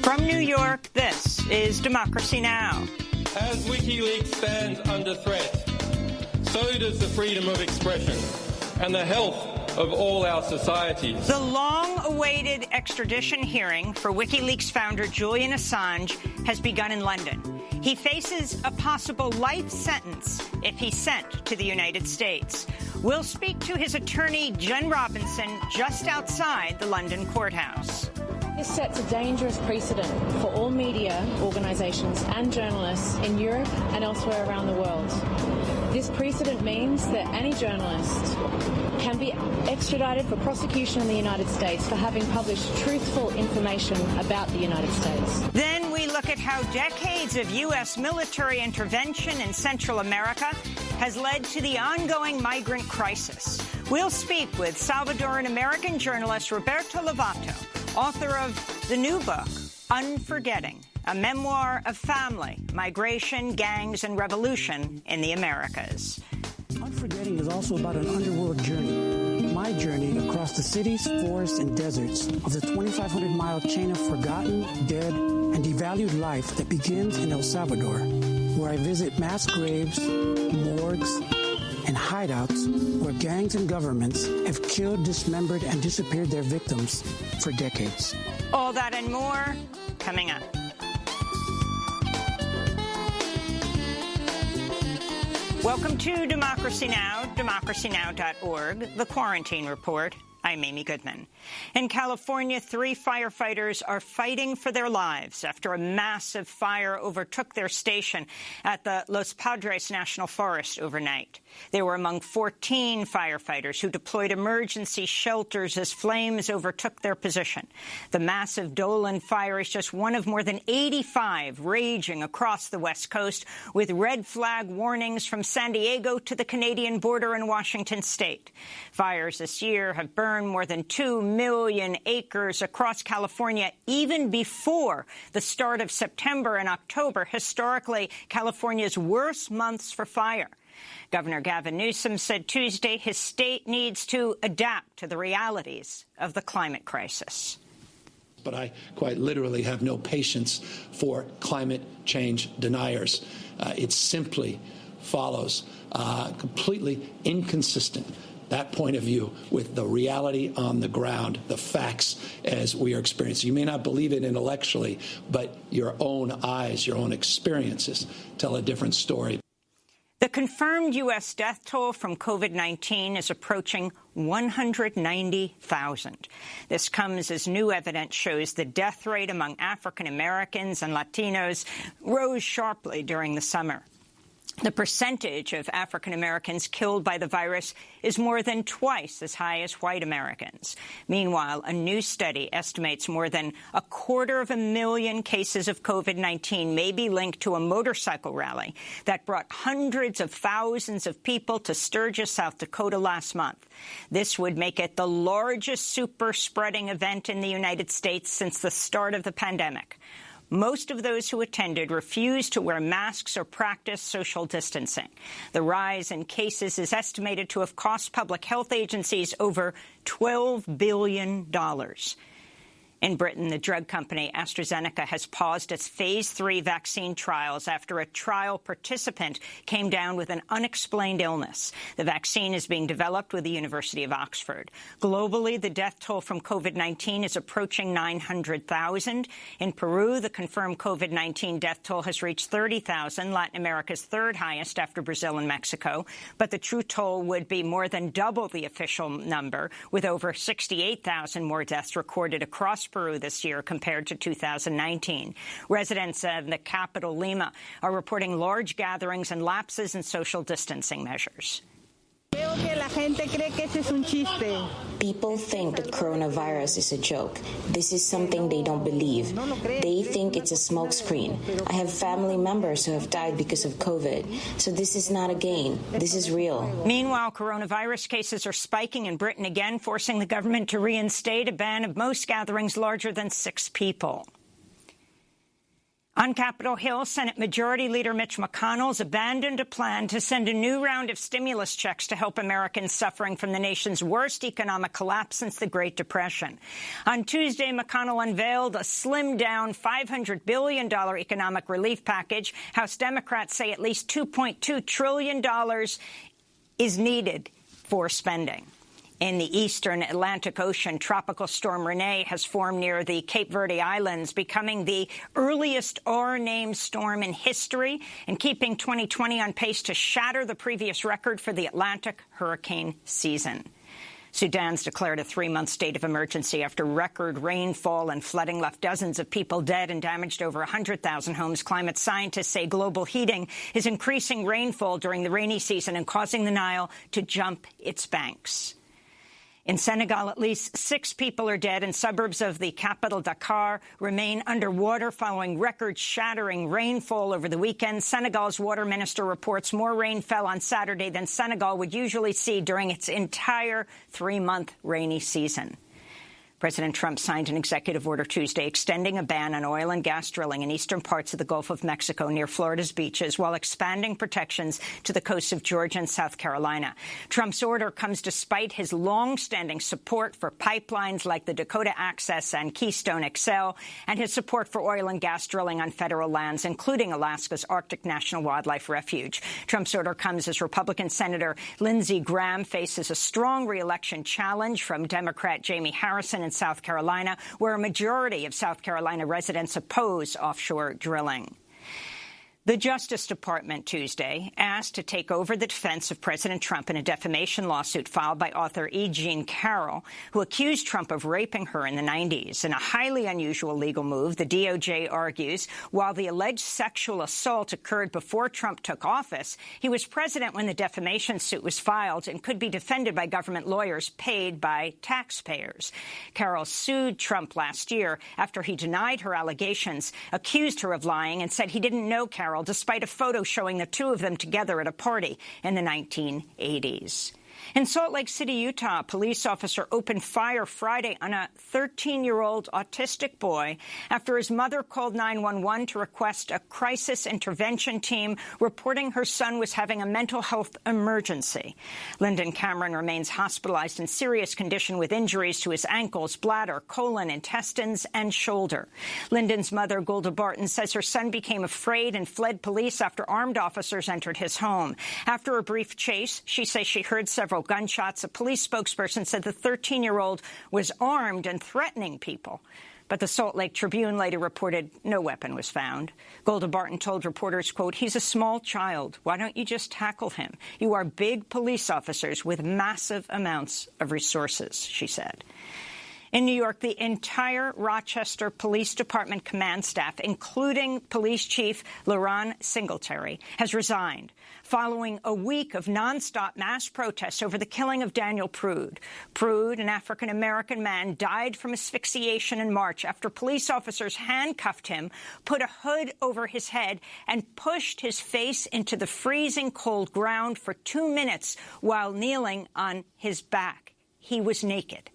From New York, this is Democracy Now! As WikiLeaks stands under threat, so does the freedom of expression and the health of all our societies. The long-awaited extradition hearing for WikiLeaks founder Julian Assange has begun in London. He faces a possible life sentence if he's sent to the United States. We'll speak to his attorney, Jen Robinson, just outside the London courthouse. This sets a dangerous precedent for all media organisations and journalists in Europe and elsewhere around the world. This precedent means that any journalist can be extradited for prosecution in the United States for having published truthful information about the United States. Then we look at how decades of U.S. military intervention in Central America has led to the ongoing migrant crisis. We'll speak with Salvadoran-American journalist Roberto Lovato, author of the new book, Unforgetting, a memoir of family, migration, gangs, and revolution in the Americas. Unforgetting is also about an underworld journey. My journey across the cities, forests, and deserts of the 2,500-mile chain of forgotten, dead, and devalued life that begins in El Salvador, where I visit mass graves, morgues, and hideouts where gangs and governments have killed, dismembered, and disappeared their victims for decades. All that and more coming up. Welcome to Democracy Now!, democracynow.org, The Quarantine Report. I'm Amy Goodman. In California, 3 firefighters are fighting for their lives after a massive fire overtook their station at the Los Padres National Forest overnight. They were among 14 firefighters who deployed emergency shelters as flames overtook their position. The massive Dolan fire is just one of more than 85 raging across the West Coast, with red flag warnings from San Diego to the Canadian border in Washington state. Fires this year have burned more than 2 million acres across California, even before the start of September and October, historically California's worst months for fire. Governor Gavin Newsom said Tuesday his state needs to adapt to the realities of the climate crisis. But I quite literally have no patience for climate change deniers. It simply follows completely inconsistent, that point of view, with the reality on the ground, the facts as we are experiencing. You may not believe it intellectually, but your own eyes, your own experiences tell a different story. The confirmed U.S. death toll from COVID-19 is approaching 190,000. This comes as new evidence shows the death rate among African Americans and Latinos rose sharply during the summer. The percentage of African Americans killed by the virus is more than twice as high as white Americans. Meanwhile, a new study estimates more than 250,000 cases of COVID-19 may be linked to a motorcycle rally that brought hundreds of thousands of people to Sturgis, South Dakota last month. This would make it the largest super-spreading event in the United States since the start of the pandemic. Most of those who attended refused to wear masks or practice social distancing. The rise in cases is estimated to have cost public health agencies over $12 billion. In Britain, the drug company AstraZeneca has paused its Phase 3 vaccine trials after a trial participant came down with an unexplained illness. The vaccine is being developed with the University of Oxford. Globally, the death toll from COVID-19 is approaching 900,000. In Peru, the confirmed COVID-19 death toll has reached 30,000, Latin America's third highest after Brazil and Mexico. But the true toll would be more than double the official number, with over 68,000 more deaths recorded across Peru this year compared to 2019. Residents of the capital, Lima, are reporting large gatherings and lapses in social distancing measures. People think that coronavirus is a joke. This is something they don't believe. They think it's a smokescreen. I have family members who have died because of COVID. So this is not a game. This is real. Meanwhile, coronavirus cases are spiking in Britain again, forcing the government to reinstate a ban of most gatherings larger than 6 people. On Capitol Hill, Senate Majority Leader Mitch McConnell's abandoned a plan to send a new round of stimulus checks to help Americans suffering from the nation's worst economic collapse since the Great Depression. On Tuesday, McConnell unveiled a slimmed-down $500 billion economic relief package. House Democrats say at least $2.2 trillion is needed for spending. In the eastern Atlantic Ocean, Tropical Storm Rene has formed near the Cape Verde Islands, becoming the earliest R-named storm in history and keeping 2020 on pace to shatter the previous record for the Atlantic hurricane season. Sudan's declared a 3-month state of emergency after record rainfall and flooding left dozens of people dead and damaged over 100,000 homes. Climate scientists say global heating is increasing rainfall during the rainy season and causing the Nile to jump its banks. In Senegal, at least 6 people are dead, and suburbs of the capital, Dakar, remain underwater following record-shattering rainfall over the weekend. Senegal's water minister reports more rain fell on Saturday than Senegal would usually see during its entire 3-month rainy season. President Trump signed an executive order Tuesday extending a ban on oil and gas drilling in eastern parts of the Gulf of Mexico near Florida's beaches, while expanding protections to the coasts of Georgia and South Carolina. Trump's order comes despite his long-standing support for pipelines like the Dakota Access and Keystone XL, and his support for oil and gas drilling on federal lands, including Alaska's Arctic National Wildlife Refuge. Trump's order comes as Republican Senator Lindsey Graham faces a strong re-election challenge from Democrat Jamie Harrison in South Carolina, where a majority of South Carolina residents oppose offshore drilling. The Justice Department Tuesday asked to take over the defense of President Trump in a defamation lawsuit filed by author E. Jean Carroll, who accused Trump of raping her in the 90s. In a highly unusual legal move, the DOJ argues while the alleged sexual assault occurred before Trump took office, he was president when the defamation suit was filed and could be defended by government lawyers paid by taxpayers. Carroll sued Trump last year after he denied her allegations, accused her of lying, and said he didn't know Carroll, despite a photo showing the two of them together at a party in the 1980s. In Salt Lake City, Utah, a police officer opened fire Friday on a 13-year-old autistic boy after his mother called 911 to request a crisis intervention team, reporting her son was having a mental health emergency. Lyndon Cameron remains hospitalized in serious condition with injuries to his ankles, bladder, colon, intestines, and shoulder. Lyndon's mother, Golda Barton, says her son became afraid and fled police after armed officers entered his home. After a brief chase, she says she heard several gunshots. A police spokesperson said the 13-year-old was armed and threatening people. But the Salt Lake Tribune later reported no weapon was found. Golda Barton told reporters, quote, "He's a small child. Why don't you just tackle him? You are big police officers with massive amounts of resources," she said. In New York, the entire Rochester Police Department command staff, including Police Chief LaRon Singletary, has resigned following a week of nonstop mass protests over the killing of Daniel Prude. Prude, an African-American man, died from asphyxiation in March after police officers handcuffed him, put a hood over his head, and pushed his face into the freezing cold ground for 2 minutes while kneeling on his back. He was naked.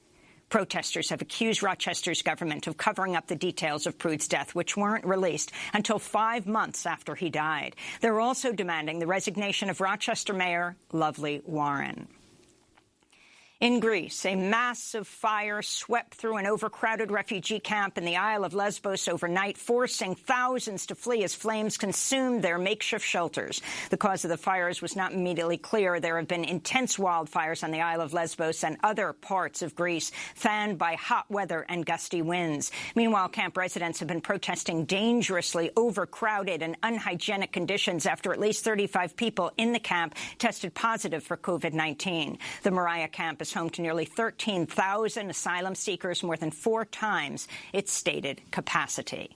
Protesters have accused Rochester's government of covering up the details of Prude's death, which weren't released until 5 months after he died. They're also demanding the resignation of Rochester Mayor Lovely Warren. In Greece, a massive fire swept through an overcrowded refugee camp in the Isle of Lesbos overnight, forcing thousands to flee as flames consumed their makeshift shelters. The cause of the fires was not immediately clear. There have been intense wildfires on the Isle of Lesbos and other parts of Greece, fanned by hot weather and gusty winds. Meanwhile, camp residents have been protesting dangerously overcrowded and unhygienic conditions after at least 35 people in the camp tested positive for COVID-19. The Moriah camp is home to nearly 13,000 asylum seekers, more than 4 times its stated capacity.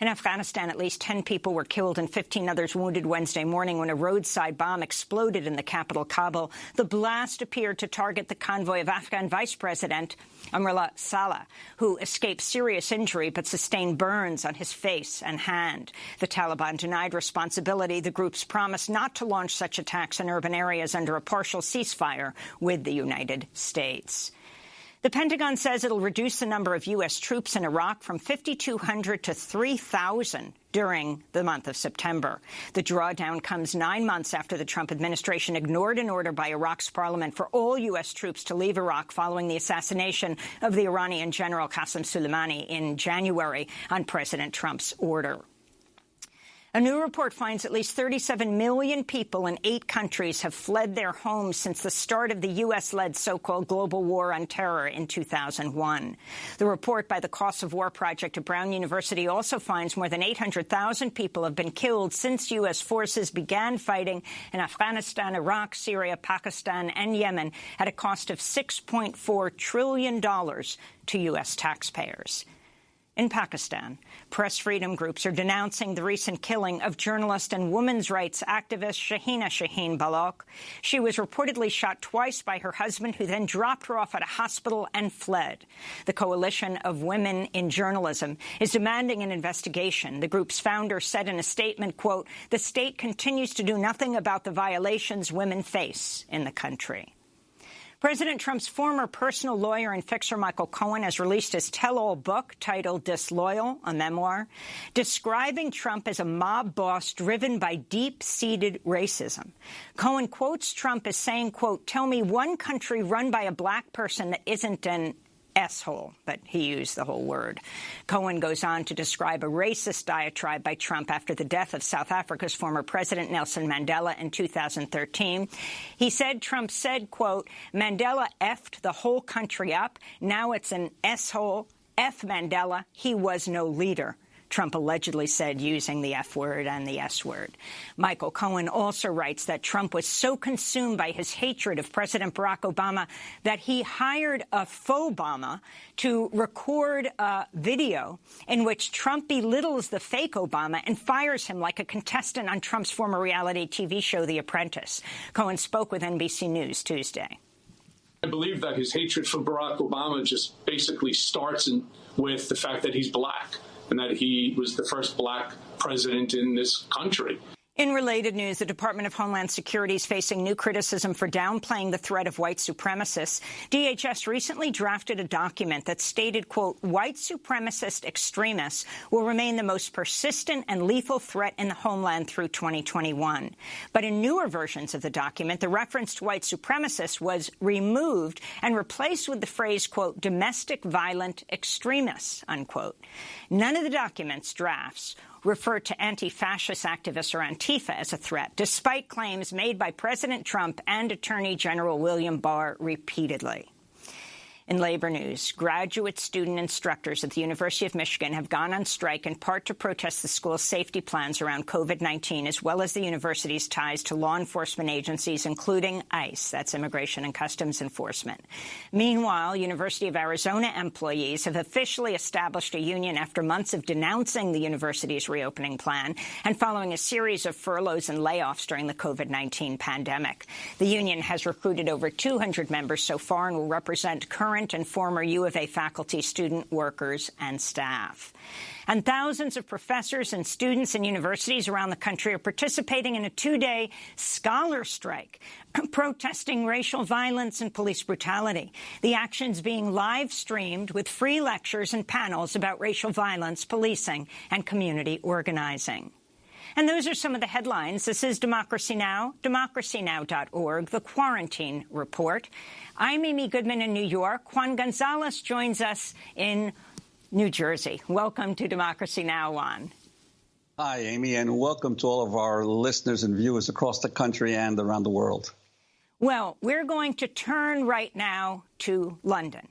In Afghanistan, at least 10 people were killed and 15 others wounded Wednesday morning when a roadside bomb exploded in the capital, Kabul. The blast appeared to target the convoy of Afghan Vice President Amrullah Saleh, who escaped serious injury but sustained burns on his face and hand. The Taliban denied responsibility. The group's promised not to launch such attacks in urban areas under a partial ceasefire with the United States. The Pentagon says it'll reduce the number of U.S. troops in Iraq from 5,200 to 3,000 during the month of September. The drawdown comes 9 months after the Trump administration ignored an order by Iraq's parliament for all U.S. troops to leave Iraq following the assassination of the Iranian general Qasem Soleimani in January on President Trump's order. A new report finds at least 37 million people in 8 countries have fled their homes since the start of the U.S.-led so-called global war on terror in 2001. The report by the Cost of War Project at Brown University also finds more than 800,000 people have been killed since U.S. forces began fighting in Afghanistan, Iraq, Syria, Pakistan, and Yemen at a cost of $6.4 trillion to U.S. taxpayers. In Pakistan, press freedom groups are denouncing the recent killing of journalist and women's rights activist Shahina Shaheen Balagh. She was reportedly shot twice by her husband, who then dropped her off at a hospital and fled. The Coalition of Women in Journalism is demanding an investigation. The group's founder said in a statement, quote, "The state continues to do nothing about the violations women face in the country." President Trump's former personal lawyer and fixer Michael Cohen has released his tell-all book titled Disloyal, a memoir, describing Trump as a mob boss driven by deep-seated racism. Cohen quotes Trump as saying, quote, "Tell me one country run by a black person that isn't an S-hole," but he used the whole word. Cohen goes on to describe a racist diatribe by Trump after the death of South Africa's former president Nelson Mandela in 2013. He said, Trump said, quote, "Mandela effed the whole country up. Now it's an S-hole. F Mandela. He was no leader." Trump allegedly said, using the F word and the S word. Michael Cohen also writes that Trump was so consumed by his hatred of President Barack Obama that he hired a faux Obama to record a video in which Trump belittles the fake Obama and fires him like a contestant on Trump's former reality TV show, The Apprentice. Cohen spoke with NBC News Tuesday. I believe that his hatred for Barack Obama just basically starts with the fact that he's black, and that he was the first black president in this country. In related news, the Department of Homeland Security is facing new criticism for downplaying the threat of white supremacists. DHS recently drafted a document that stated, quote, "White supremacist extremists will remain the most persistent and lethal threat in the homeland through 2021. But in newer versions of the document, the reference to white supremacists was removed and replaced with the phrase, quote, "domestic violent extremists," unquote. None of the document's drafts refer to anti-fascist activists or Antifa as a threat, despite claims made by President Trump and Attorney General William Barr repeatedly. In labor news, graduate student instructors at the University of Michigan have gone on strike in part to protest the school's safety plans around COVID-19, as well as the university's ties to law enforcement agencies, including ICE, that's Immigration and Customs Enforcement. Meanwhile, University of Arizona employees have officially established a union after months of denouncing the university's reopening plan and following a series of furloughs and layoffs during the COVID-19 pandemic. The union has recruited over 200 members so far and will represent current and former U of A faculty, student, workers, and staff. And thousands of professors and students in universities around the country are participating in a 2-day scholar strike, protesting racial violence and police brutality. The action's being live-streamed with free lectures and panels about racial violence, policing, and community organizing. And those are some of the headlines. This is Democracy Now!, democracynow.org, The Quarantine Report. I'm Amy Goodman in New York. Juan Gonzalez joins us in New Jersey. Welcome to Democracy Now!, Juan. Hi, Amy, and welcome to all of our listeners and viewers across the country and around the world. Well, we're going to turn right now to London.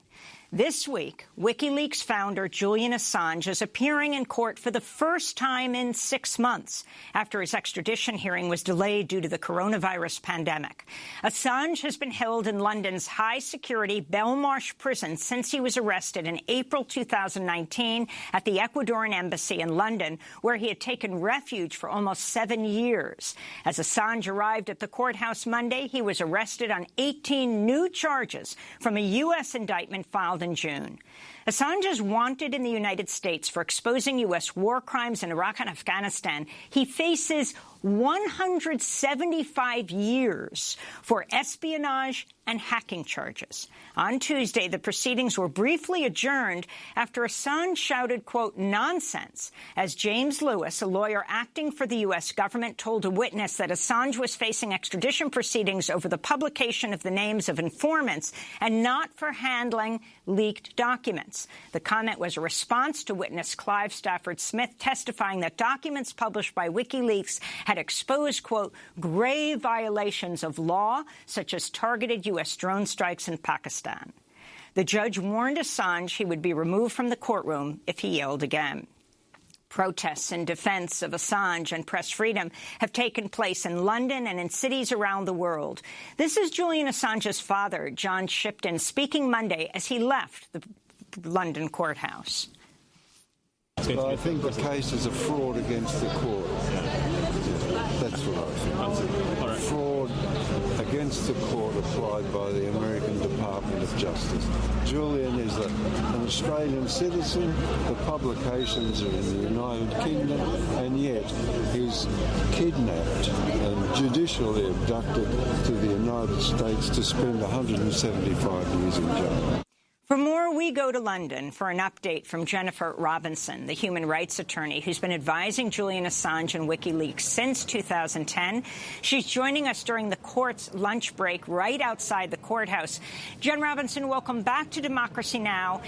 This week, WikiLeaks founder Julian Assange is appearing in court for the first time in 6 months after his extradition hearing was delayed due to the coronavirus pandemic. Assange has been held in London's high-security Belmarsh prison since he was arrested in April 2019 at the Ecuadorian embassy in London, where he had taken refuge for almost 7 years. As Assange arrived at the courthouse Monday, he was arrested on 18 new charges from a U.S. indictment filed in June. Assange is wanted in the United States for exposing U.S. war crimes in Iraq and Afghanistan. He faces 175 years for espionage and hacking charges. On Tuesday, the proceedings were briefly adjourned after Assange shouted, quote, nonsense, as James Lewis, a lawyer acting for the U.S. government, told a witness that Assange was facing extradition proceedings over the publication of the names of informants and not for handling leaked documents. The comment was a response to witness Clive Stafford Smith testifying that documents published by WikiLeaks had exposed, quote, grave violations of law, such as targeted U.S. drone strikes in Pakistan. The judge warned Assange he would be removed from the courtroom if he yelled again. Protests in defense of Assange and press freedom have taken place in London and in cities around the world. This is Julian Assange's father, John Shipton, speaking Monday as he left the London courthouse. I think the case is a fraud against the court. That's what I think. Fraud against the court applied by the American Department of Justice. Julian is an Australian citizen. The publications are in the United Kingdom, and yet he's kidnapped and judicially abducted to the United States to spend 175 years in jail. For more, we go to London for an update from Jennifer Robinson, the human rights attorney who's been advising Julian Assange and WikiLeaks since 2010. She's joining us during the court's lunch break right outside the courthouse. Jen Robinson, welcome back to Democracy Now!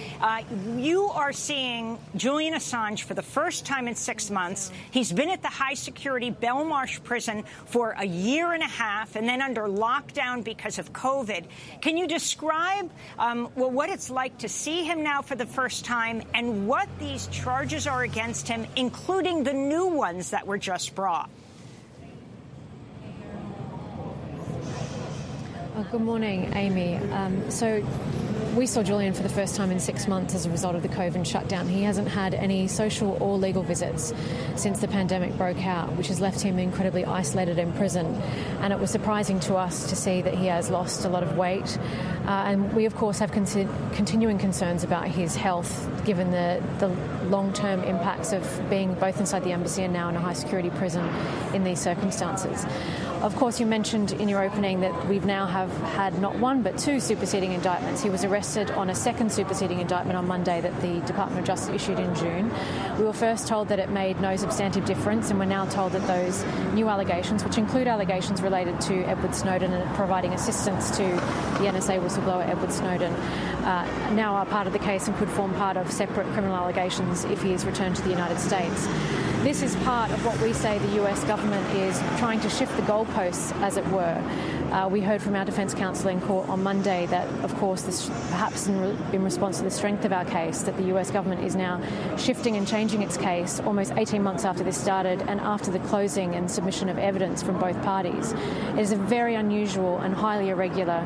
You are seeing Julian Assange for the first time in 6 months. He's been at the high-security Belmarsh prison for a year and a half and then under lockdown because of COVID. Can you describe what it's like to see him now for the first time and what these charges are against him, including the new ones that were just brought? Good morning, Amy. So we saw Julian for the first time in 6 months as a result of the COVID shutdown. He hasn't had any social or legal visits since the pandemic broke out, which has left him incredibly isolated in prison. And it was surprising to us to see that he has lost a lot of weight. And we, of course, have continuing concerns about his health, given the long-term impacts of being both inside the embassy and now in a high-security prison in these circumstances. Of course, you mentioned in your opening that we've now have had not one but two superseding indictments. He was arrested on a second superseding indictment on Monday that the Department of Justice issued in June. We were first told that it made no substantive difference, and we're now told that those new allegations, which include allegations related to Edward Snowden and providing assistance to the NSA whistleblower Edward Snowden, now are part of the case and could form part of separate criminal allegations if he is returned to the United States. This is part of what we say the US government is trying to shift the goalposts, as it were. We heard from our defence counsel in court on Monday that, of course, this, perhaps in response to the strength of our case, that the US government is now shifting and changing its case almost 18 months after this started and after the closing and submission of evidence from both parties. It is a very unusual and highly irregular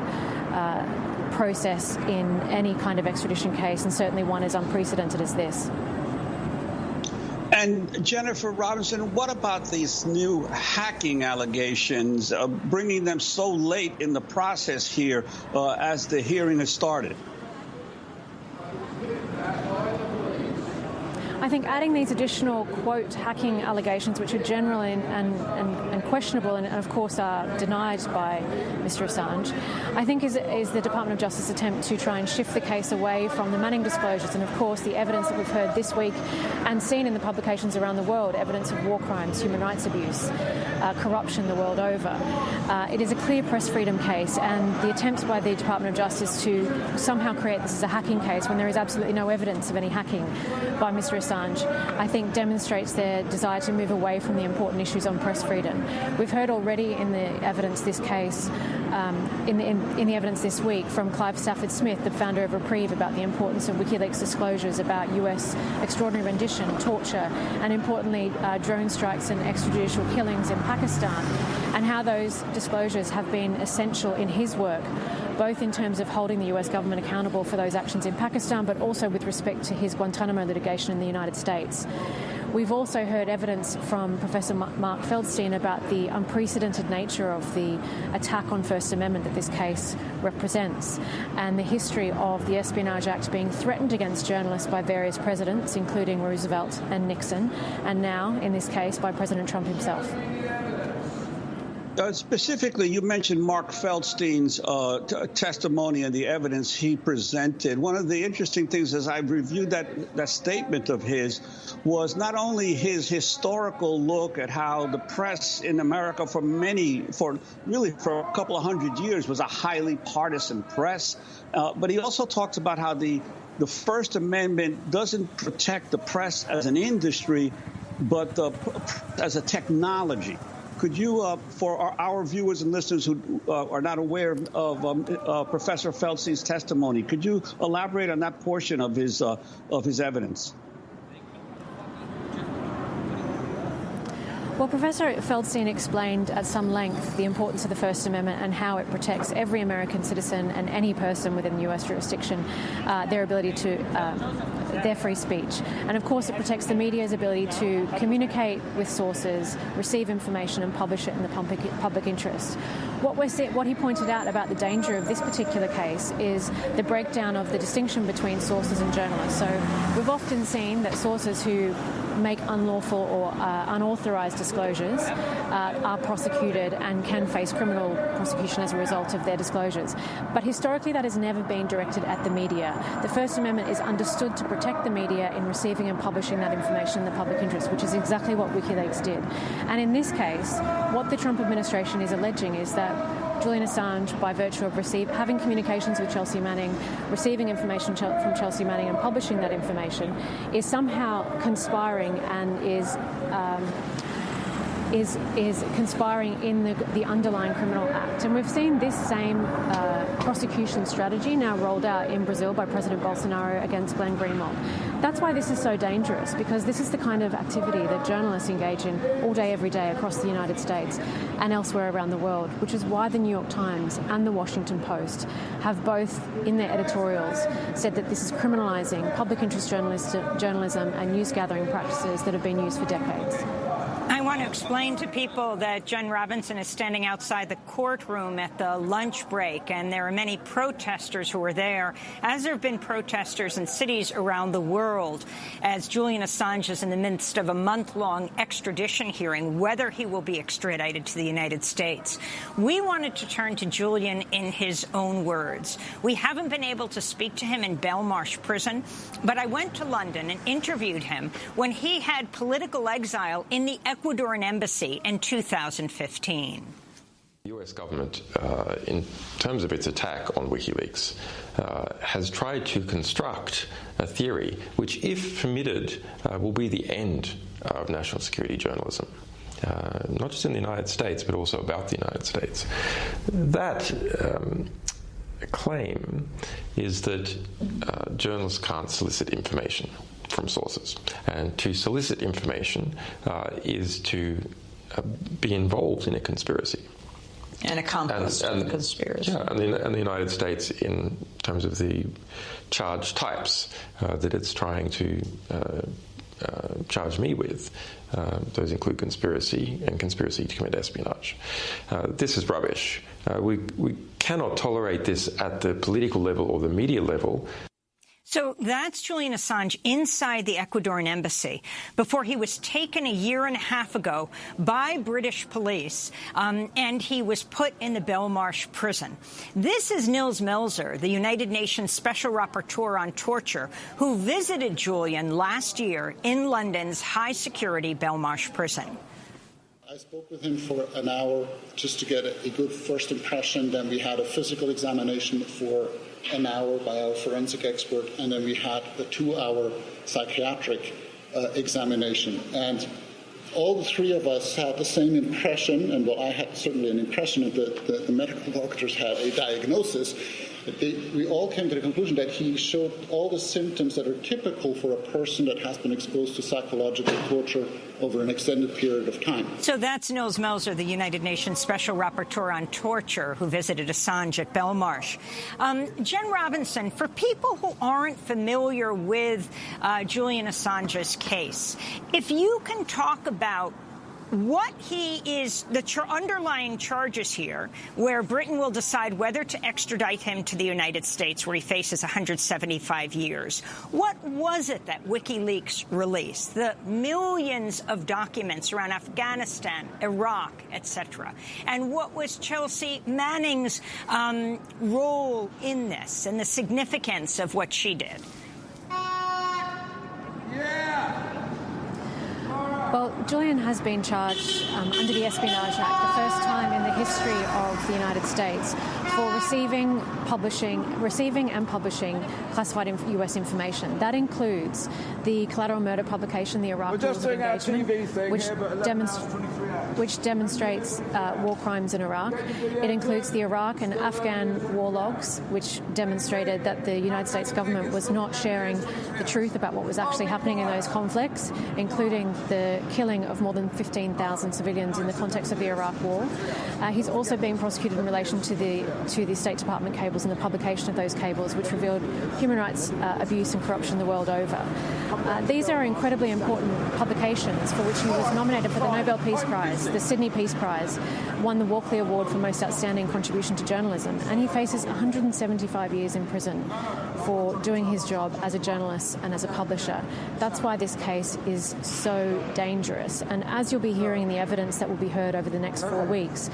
process in any kind of extradition case, and certainly one as unprecedented as this. And Jennifer Robinson, what about these new hacking allegations, bringing them so late in the process here as the hearing has started? I think adding these additional, quote, hacking allegations, which are general and questionable and, of course, are denied by Mr. Assange, I think is the Department of Justice attempt to try and shift the case away from the Manning disclosures and, of course, the evidence that we've heard this week and seen in the publications around the world, evidence of war crimes, human rights abuse, corruption the world over. It is a clear press freedom case, and the attempts by the Department of Justice to somehow create this as a hacking case when there is absolutely no evidence of any hacking by Mr. Assange, I think demonstrates their desire to move away from the important issues on press freedom. We've heard already in the evidence this case, in the evidence this week from Clive Stafford Smith, the founder of Reprieve, about the importance of WikiLeaks disclosures about US extraordinary rendition, torture, and importantly drone strikes and extrajudicial killings in Pakistan, and how those disclosures have been essential in his work both in terms of holding the US government accountable for those actions in Pakistan, but also with respect to his Guantanamo litigation in the United States. We've also heard evidence from Professor Mark Feldstein about the unprecedented nature of the attack on First Amendment that this case represents, and the history of the Espionage Act being threatened against journalists by various presidents, including Roosevelt and Nixon, and now, in this case, by President Trump himself. Specifically, you mentioned Mark Feldstein's testimony and the evidence he presented. One of the interesting things as I reviewed that statement of his was not only his historical look at how the press in America for a couple of hundred years was a highly partisan press, but he also talks about how the First Amendment doesn't protect the press as an industry, but as a technology. Could you, for our viewers and listeners who are not aware of Professor Feldstein's testimony, could you elaborate on that portion of his evidence? Well, Professor Feldstein explained at some length the importance of the First Amendment and how it protects every American citizen and any person within the U.S. jurisdiction, their ability to, their free speech. And of course, it protects the media's ability to communicate with sources, receive information and publish it in the public interest. What he pointed out about the danger of this particular case is the breakdown of the distinction between sources and journalists. So we've often seen that sources who make unlawful or unauthorized disclosures are prosecuted and can face criminal prosecution as a result of their disclosures. But historically, that has never been directed at the media. The First Amendment is understood to protect the media in receiving and publishing that information in the public interest, which is exactly what WikiLeaks did. And in this case, what the Trump administration is alleging is that Julian Assange, by virtue of having communications with Chelsea Manning, receiving information from Chelsea Manning and publishing that information, is somehow conspiring and is conspiring in the underlying criminal act. And we've seen this same prosecution strategy now rolled out in Brazil by President Bolsonaro against Glenn Greenwald. That's why this is so dangerous, because this is the kind of activity that journalists engage in all day, every day across the United States and elsewhere around the world, which is why the New York Times and the Washington Post have both, in their editorials, said that this is criminalizing public interest journalism and news-gathering practices that have been used for decades. I want to explain to people that Jen Robinson is standing outside the courtroom at the lunch break, and there are many protesters who are there, as there have been protesters in cities around the world, as Julian Assange is in the midst of a month-long extradition hearing, whether he will be extradited to the United States. We wanted to turn to Julian in his own words. We haven't been able to speak to him in Belmarsh prison, but I went to London and interviewed him when he had political exile in the Ecuadorian embassy in 2015. The US government, in terms of its attack on WikiLeaks, has tried to construct a theory which, if permitted, will be the end of national security journalism. Not just in the United States, but also about the United States. That claim is that journalists can't solicit information from sources, and to solicit information is to be involved in a conspiracy. An accomplice of the conspiracy. Yeah, and the United States, in terms of the charge types that it's trying to charge me with, those include conspiracy and conspiracy to commit espionage. This is rubbish. We cannot tolerate this at the political level or the media level. So that's Julian Assange inside the Ecuadorian embassy before he was taken a year and a half ago by British police, and he was put in the Belmarsh prison. This is Nils Melzer, the United Nations Special Rapporteur on Torture, who visited Julian last year in London's high-security Belmarsh prison. I spoke with him for an hour just to get a good first impression. Then we had a physical examination for an hour by our forensic expert, and then we had a 2-hour psychiatric examination. And all the three of us had the same impression, and well, I had certainly an impression, and the medical doctors had a diagnosis, we all came to the conclusion that he showed all the symptoms that are typical for a person that has been exposed to psychological torture over an extended period of time. So that's Nils Melzer, the United Nations Special Rapporteur on Torture, who visited Assange at Belmarsh. Jen Robinson, for people who aren't familiar with Julian Assange's case, if you can talk about what he is, the underlying charges here, where Britain will decide whether to extradite him to the United States, where he faces 175 years. What was it that WikiLeaks released? The millions of documents around Afghanistan, Iraq, etc. And what was Chelsea Manning's role in this and the significance of what she did? Well, Julian has been charged under the Espionage Act, the first time in the history of the United States, for receiving and publishing classified U.S. information. That includes the collateral murder publication, the Iraq Rules of Engagement, which demonstrates war crimes in Iraq. It includes the Iraq and Afghan war logs, which demonstrated that the United States government was not sharing the truth about what was actually happening in those conflicts, including the killing of more than 15,000 civilians in the context of the Iraq War. He's also been prosecuted in relation to the State Department cables and the publication of those cables, which revealed human rights abuse and corruption the world over. These are incredibly important publications for which he was nominated for the Nobel Peace Prize, the Sydney Peace Prize, won the Walkley Award for Most Outstanding Contribution to Journalism, and he faces 175 years in prison for doing his job as a journalist and as a publisher. That's why this case is so dangerous. And as you'll be hearing in the evidence that will be heard over the next 4 weeks,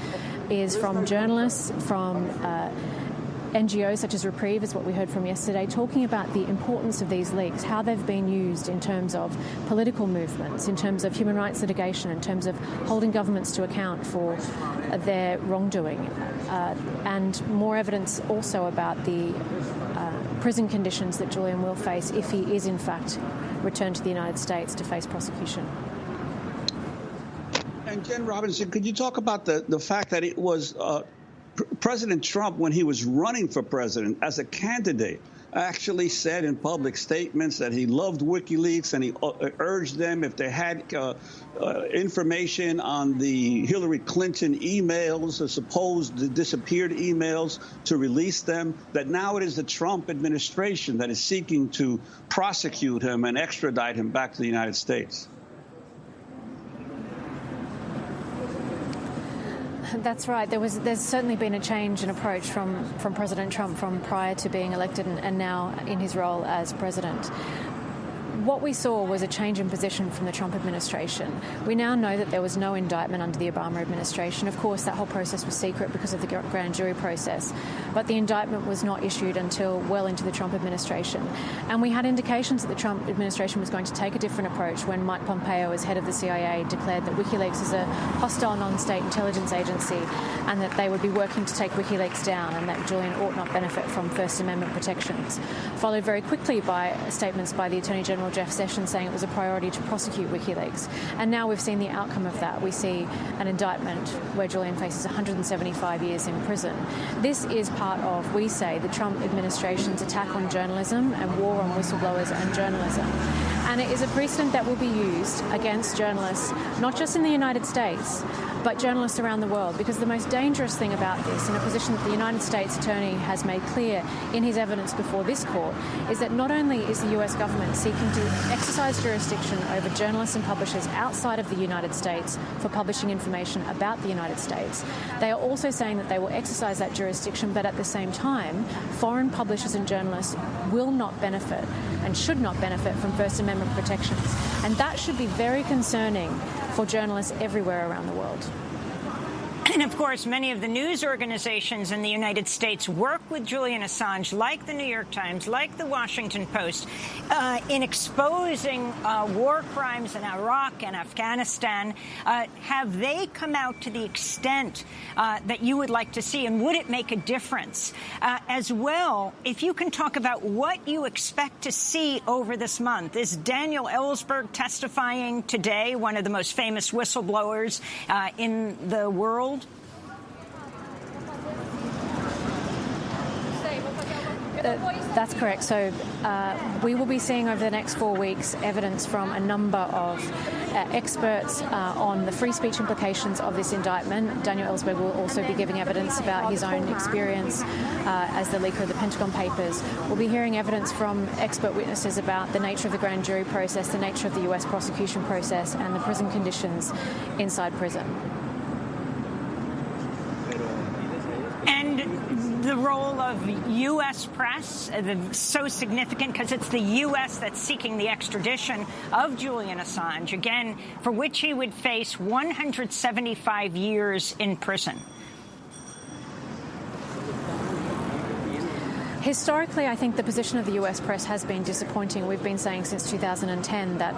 is from journalists, from NGOs such as Reprieve, is what we heard from yesterday, talking about the importance of these leaks, how they've been used in terms of political movements, in terms of human rights litigation, in terms of holding governments to account for their wrongdoing. And more evidence also about the prison conditions that Julian will face if he is in fact returned to the United States to face prosecution. And Jen Robinson, could you talk about the fact that it was President Trump, when he was running for president as a candidate, actually said in public statements that he loved WikiLeaks, and he urged them, if they had information on the Hillary Clinton emails, the supposed disappeared emails, to release them, that now it is the Trump administration that is seeking to prosecute him and extradite him back to the United States. That's right. There's certainly been a change in approach from President Trump from prior to being elected and now in his role as president. What we saw was a change in position from the Trump administration. We now know that there was no indictment under the Obama administration. Of course, that whole process was secret because of the grand jury process. But the indictment was not issued until well into the Trump administration. And we had indications that the Trump administration was going to take a different approach when Mike Pompeo, as head of the CIA, declared that WikiLeaks is a hostile non-state intelligence agency and that they would be working to take WikiLeaks down and that Julian ought not benefit from First Amendment protections. Followed very quickly by statements by the Attorney General Jeff Sessions saying it was a priority to prosecute WikiLeaks. And now we've seen the outcome of that. We see an indictment where Julian faces 175 years in prison. This is part of, we say, the Trump administration's attack on journalism and war on whistleblowers and journalism. And it is a precedent that will be used against journalists, not just in the United States, but journalists around the world. Because the most dangerous thing about this, in a position that the United States Attorney has made clear in his evidence before this court, is that not only is the US government seeking to exercise jurisdiction over journalists and publishers outside of the United States for publishing information about the United States, they are also saying that they will exercise that jurisdiction, but at the same time, foreign publishers and journalists will not benefit and should not benefit from First Amendment protections. And that should be very concerning for journalists everywhere around the world. And, of course, many of the news organizations in the United States work with Julian Assange, like the New York Times, like the Washington Post, in exposing war crimes in Iraq and Afghanistan. Have they come out to the extent that you would like to see? And would it make a difference? As well, if you can talk about what you expect to see over this month. Is Daniel Ellsberg testifying today, one of the most famous whistleblowers in the world? That's correct. So we will be seeing over the next 4 weeks evidence from a number of experts on the free speech implications of this indictment. Daniel Ellsberg will also be giving evidence about his own experience as the leaker of the Pentagon Papers. We'll be hearing evidence from expert witnesses about the nature of the grand jury process, the nature of the US prosecution process, and the prison conditions inside prison. And the role of U.S. press, so significant because it's the U.S. that's seeking the extradition of Julian Assange, again, for which he would face 175 years in prison. Historically, I think the position of the US press has been disappointing. We've been saying since 2010 that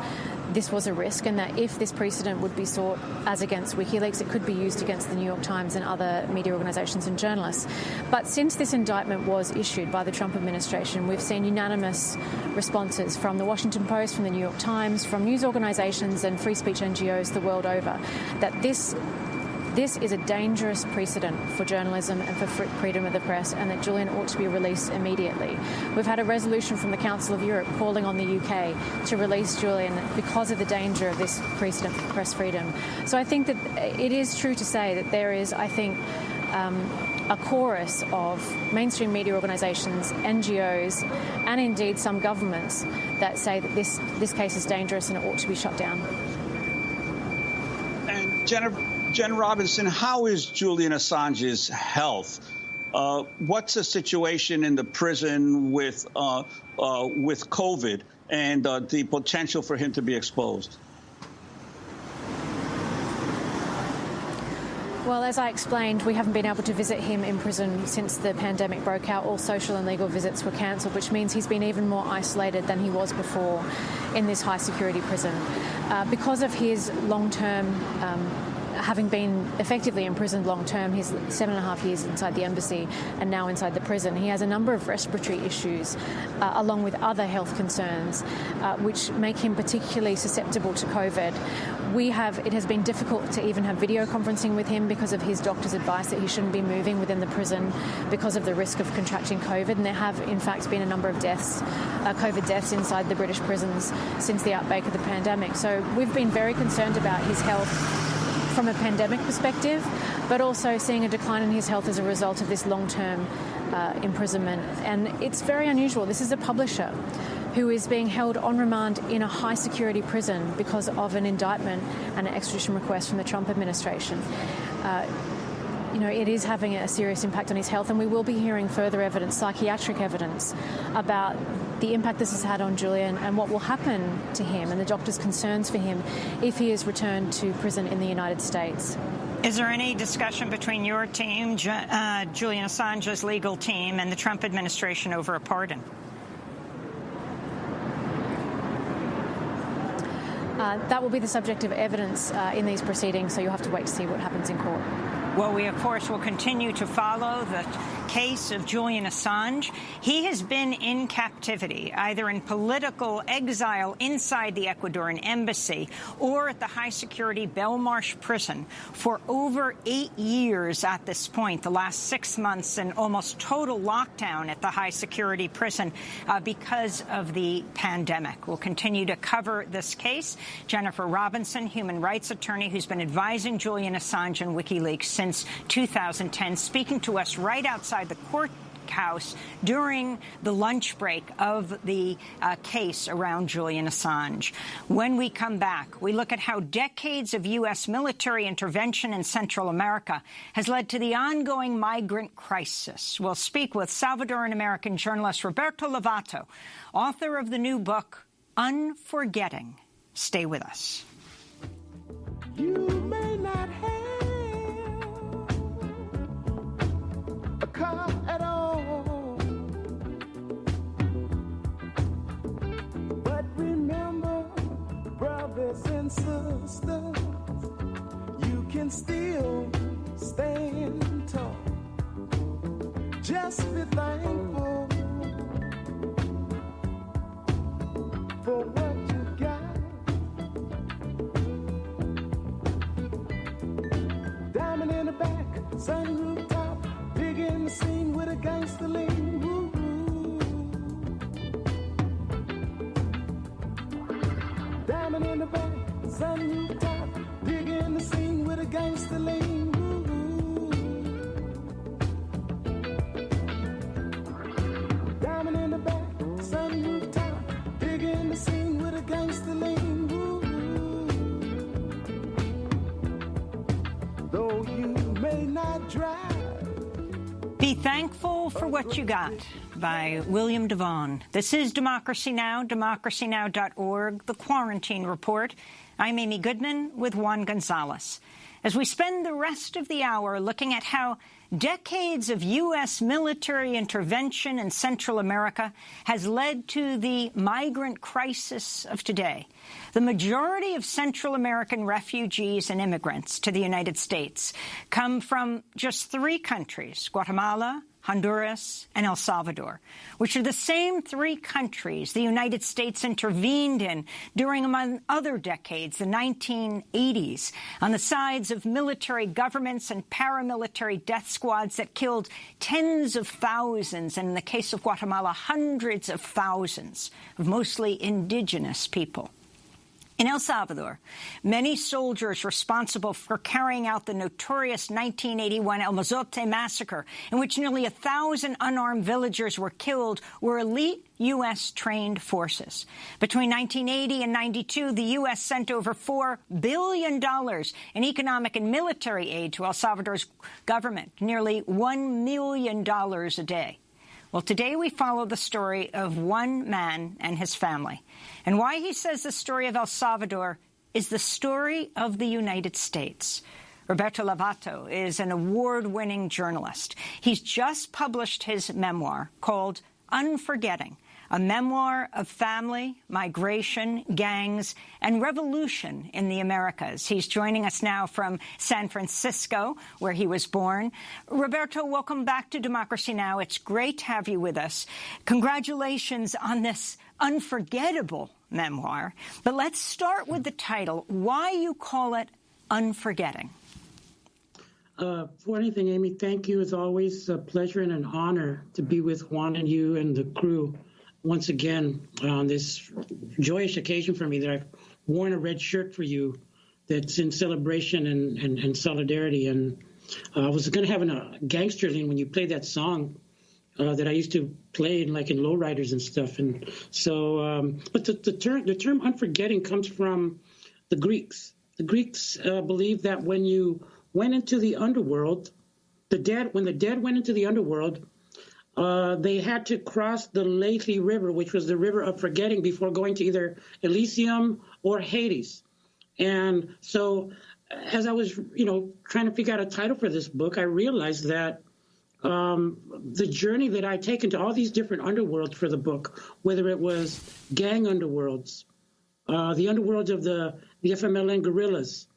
this was a risk and that if this precedent would be sought as against WikiLeaks, it could be used against the New York Times and other media organisations and journalists. But since this indictment was issued by the Trump administration, we've seen unanimous responses from the Washington Post, from the New York Times, from news organisations and free speech NGOs the world over, that this is a dangerous precedent for journalism and for freedom of the press, and that Julian ought to be released immediately. We've had a resolution from the Council of Europe calling on the UK to release Julian because of the danger of this precedent for press freedom. So I think that it is true to say that there is, I think, a chorus of mainstream media organisations, NGOs, and indeed some governments that say that this case is dangerous and it ought to be shut down. And Jen Robinson, how is Julian Assange's health? What's the situation in the prison with COVID and the potential for him to be exposed? Well, as I explained, we haven't been able to visit him in prison since the pandemic broke out. All social and legal visits were cancelled, which means he's been even more isolated than he was before in this high-security prison. Because of his long-term having been effectively imprisoned long-term, he's 7.5 years inside the embassy and now inside the prison. He has a number of respiratory issues, along with other health concerns, which make him particularly susceptible to COVID. It has been difficult to even have video conferencing with him because of his doctor's advice that he shouldn't be moving within the prison because of the risk of contracting COVID. And there have, in fact, been a number of deaths, COVID deaths inside the British prisons since the outbreak of the pandemic. So we've been very concerned about his health from a pandemic perspective, but also seeing a decline in his health as a result of this long-term imprisonment. And it's very unusual. This is a publisher who is being held on remand in a high-security prison because of an indictment and an extradition request from the Trump administration. It is having a serious impact on his health, and we will be hearing further evidence, psychiatric evidence, about the impact this has had on Julian and what will happen to him and the doctor's concerns for him if he is returned to prison in the United States. Is there any discussion between your team, Julian Assange's legal team, and the Trump administration over a pardon? That will be the subject of evidence in these proceedings, so you'll have to wait to see what happens in court. Well, we, of course, will continue to follow the case of Julian Assange. He has been in captivity, either in political exile inside the Ecuadorian embassy or at the high-security Belmarsh prison for over 8 years at this point, the last 6 months in almost total lockdown at the high-security prison because of the pandemic. We'll continue to cover this case. Jennifer Robinson, human rights attorney who's been advising Julian Assange and WikiLeaks since 2010, speaking to us right outside the courthouse during the lunch break of the case around Julian Assange. When we come back, we look at how decades of U.S. military intervention in Central America has led to the ongoing migrant crisis. We'll speak with Salvadoran-American journalist Roberto Lovato, author of the new book, Unforgetting. Stay with us. You may not have a car at all, but remember, brothers and sisters, you can still stand tall. Just be thankful for what you got. Diamond in the back, sunroof top, big in the scene with a gangster lean. Woo-hoo. sun rooftop, digging the scene with a gangster lean. Diamond in the back, sun rooftop, digging the scene with a gangster lean. Though you may not drive. Be Thankful for What You Got by William DeVaughn. This is Democracy Now!, democracynow.org, The Quarantine Report. I'm Amy Goodman with Juan Gonzalez. As we spend the rest of the hour looking at how decades of U.S. military intervention in Central America has led to the migrant crisis of today. The majority of Central American refugees and immigrants to the United States come from just three countries, Guatemala, Honduras, and El Salvador, which are the same three countries the United States intervened in during, among other decades, the 1980s, on the sides of military governments and paramilitary death squads that killed tens of thousands, and in the case of Guatemala, hundreds of thousands of mostly indigenous people. In El Salvador, many soldiers responsible for carrying out the notorious 1981 El Mozote massacre, in which nearly 1,000 unarmed villagers were killed, were elite U.S.-trained forces. Between 1980 and 92, the U.S. sent over $4 billion in economic and military aid to El Salvador's government, nearly $1 million a day. Well, today we follow the story of one man and his family, and why he says the story of El Salvador is the story of the United States. Roberto Lovato is an award-winning journalist. He's just published his memoir called Unforgetting, a memoir of family, migration, gangs, and revolution in the Americas. He's joining us now from San Francisco, where he was born. Roberto, welcome back to Democracy Now! It's great to have you with us. Congratulations on this unforgettable memoir. But let's start with the title, why you call it Unforgetting. For anything, Amy, thank you. It's always a pleasure and an honor to be with Juan and you and the crew once again on this joyous occasion for me that I've worn a red shirt for you that's in celebration and solidarity. And I was going to have a gangster lean when you played that song that I used to play in lowriders and stuff. And so, but the term unforgetting comes from the Greeks. The Greeks believed that when you went into the underworld, when the dead went into the underworld, they had to cross the Lethe River, which was the river of forgetting, before going to either Elysium or Hades. And so as I was, trying to figure out a title for this book, I realized that the journey that I take into all these different underworlds for the book, whether it was gang underworlds, the underworld of the FMLN guerrillas,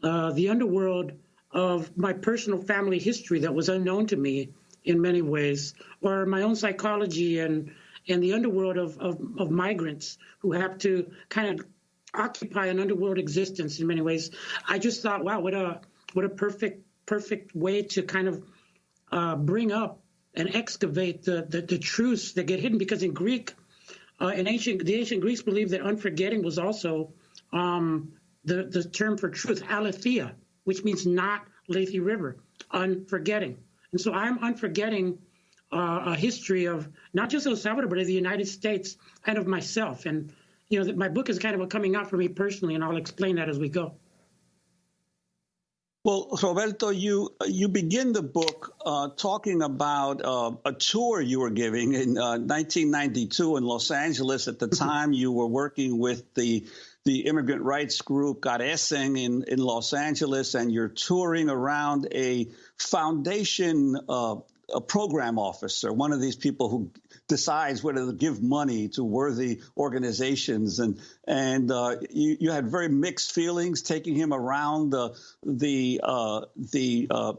the underworld of my personal family history that was unknown to me in many ways, or my own psychology and the underworld of migrants who have to kind of occupy an underworld existence in many ways. I just thought, wow, what a perfect way to kind of bring up and excavate the truths that get hidden, because in Greek, the ancient Greeks believed that unforgetting was also the term for truth, aletheia, which means not Lethe River, unforgetting. And so I'm unforgetting a history of not just El Salvador, but of the United States and of myself. And, my book is kind of coming out for me personally, and I'll explain that as we go. Well, Roberto, you begin the book talking about a tour you were giving in 1992 in Los Angeles. At the time, you were working with the immigrant rights group Carecen in Los Angeles, and you're touring around a foundation a program officer, one of these people who decides whether to give money to worthy organizations. And you had very mixed feelings taking him around the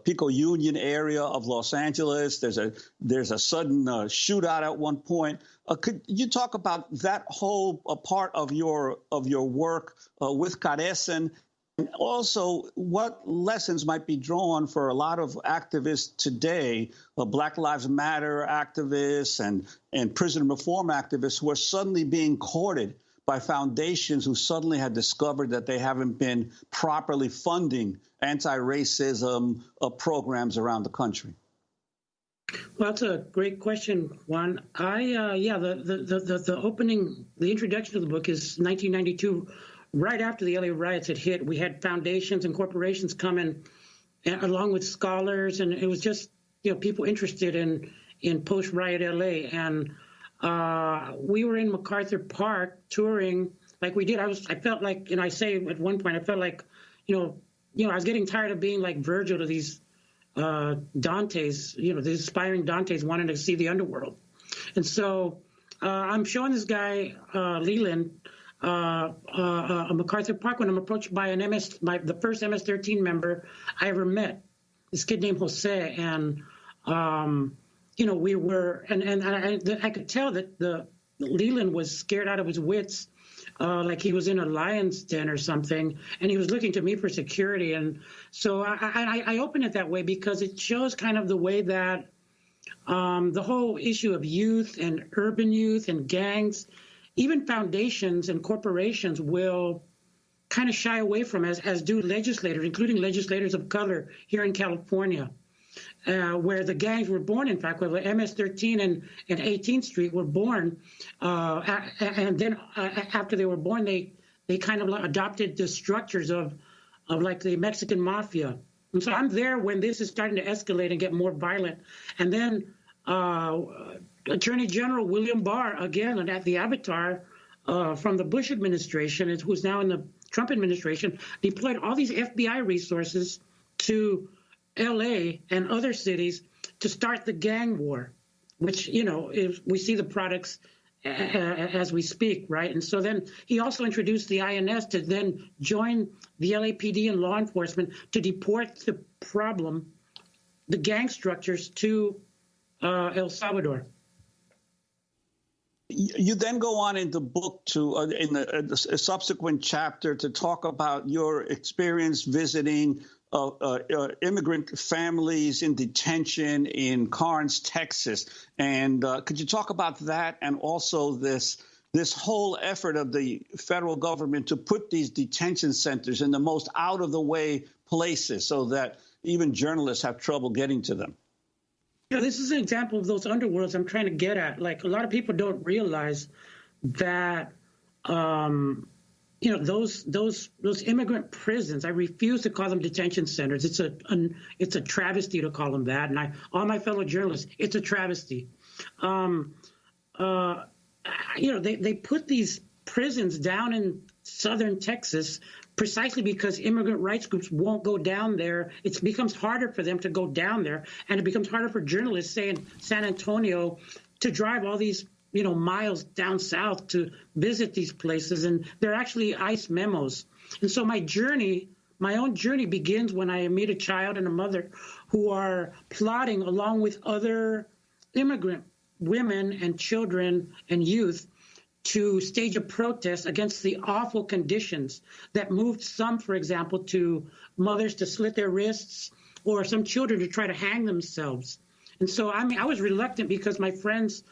Pico Union area of Los Angeles. There's a sudden shootout at one point. Could you talk about that whole part of your work with Carecen? And also, what lessons might be drawn for a lot of activists today, Black Lives Matter activists and prison reform activists who are suddenly being courted by foundations who suddenly had discovered that they haven't been properly funding anti-racism programs around the country? Well, that's a great question, Juan. The opening, the introduction of the book is 1992, right after the LA riots had hit. We had foundations and corporations coming, along with scholars, and it was just, people interested in post-riot LA. And we were in MacArthur Park touring like we did. I felt like, I say at one point, I felt like, I was getting tired of being like Virgil to these Dantes, these aspiring Dantes wanting to see the underworld. And so I'm showing this guy, Leland, MacArthur Park, when I'm approached by the first MS-13 member I ever met, this kid named Jose. And, we were, I could tell that the Leland was scared out of his wits, like he was in a lion's den or something, and he was looking to me for security. And so I open it that way because it shows kind of the way that the whole issue of youth and urban youth and gangs, even foundations and corporations will kind of shy away from, as do legislators, including legislators of color here in California, where the gangs were born. In fact, where MS-13 and 18th Street were born, and then after they were born, they kind of adopted the structures of like the Mexican mafia. And so I'm there when this is starting to escalate and get more violent. And then Attorney General William Barr, again, at the avatar from the Bush administration, who's now in the Trump administration, deployed all these FBI resources to LA and other cities to start the gang war, which, we see the products as we speak, right? And so then he also introduced the INS to then join the LAPD and law enforcement to deport the gang structures to El Salvador. You then go on in the book to, in a subsequent chapter, to talk about your experience visiting immigrant families in detention in Karnes, Texas. And could you talk about that and also this whole effort of the federal government to put these detention centers in the most out-of-the-way places so that even journalists have trouble getting to them? This is an example of those underworlds I'm trying to get at. Like, a lot of people don't realize that, those immigrant prisons, I refuse to call them detention centers. It's a travesty to call them that. And all my fellow journalists, it's a travesty. They put these prisons down in southern Texas precisely because immigrant rights groups won't go down there. It becomes harder for them to go down there, and it becomes harder for journalists, say in San Antonio, to drive all these miles down south to visit these places. And they're actually ICE memos. And so my own journey begins when I meet a child and a mother who are plotting, along with other immigrant women and children and youth, to stage a protest against the awful conditions that moved some, for example, to mothers to slit their wrists, or some children to try to hang themselves. And so, I was reluctant because my friends,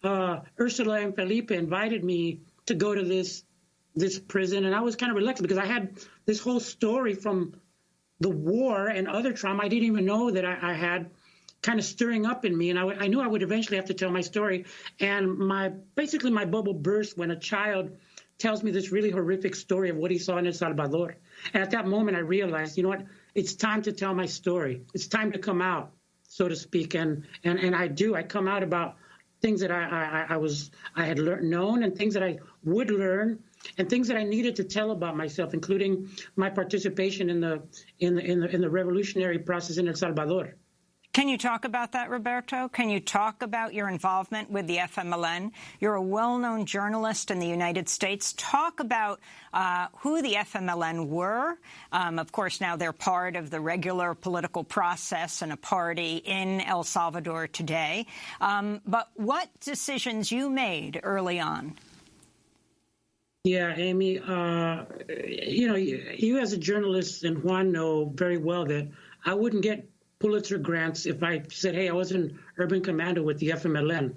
Ursula and Felipe, invited me to go to this prison, and I was kind of reluctant because I had this whole story from the war and other trauma I didn't even know that I had kind of stirring up in me. And I knew I would eventually have to tell my story. And my bubble burst when a child tells me this really horrific story of what he saw in El Salvador. And at that moment, I realized, it's time to tell my story. It's time to come out, so to speak. And I do. I come out about things that I had known, and things that I would learn, and things that I needed to tell about myself, including my participation in the revolutionary process in El Salvador. Can you talk about that, Roberto? Can you talk about your involvement with the FMLN? You're a well-known journalist in the United States. Talk about who the FMLN were. Of course, now they're part of the regular political process and a party in El Salvador today. But what decisions you made early on? Yeah, Amy, you as a journalist and Juan know very well that I wouldn't get Pulitzer grants if I said, hey, I was an urban commando with the FMLN.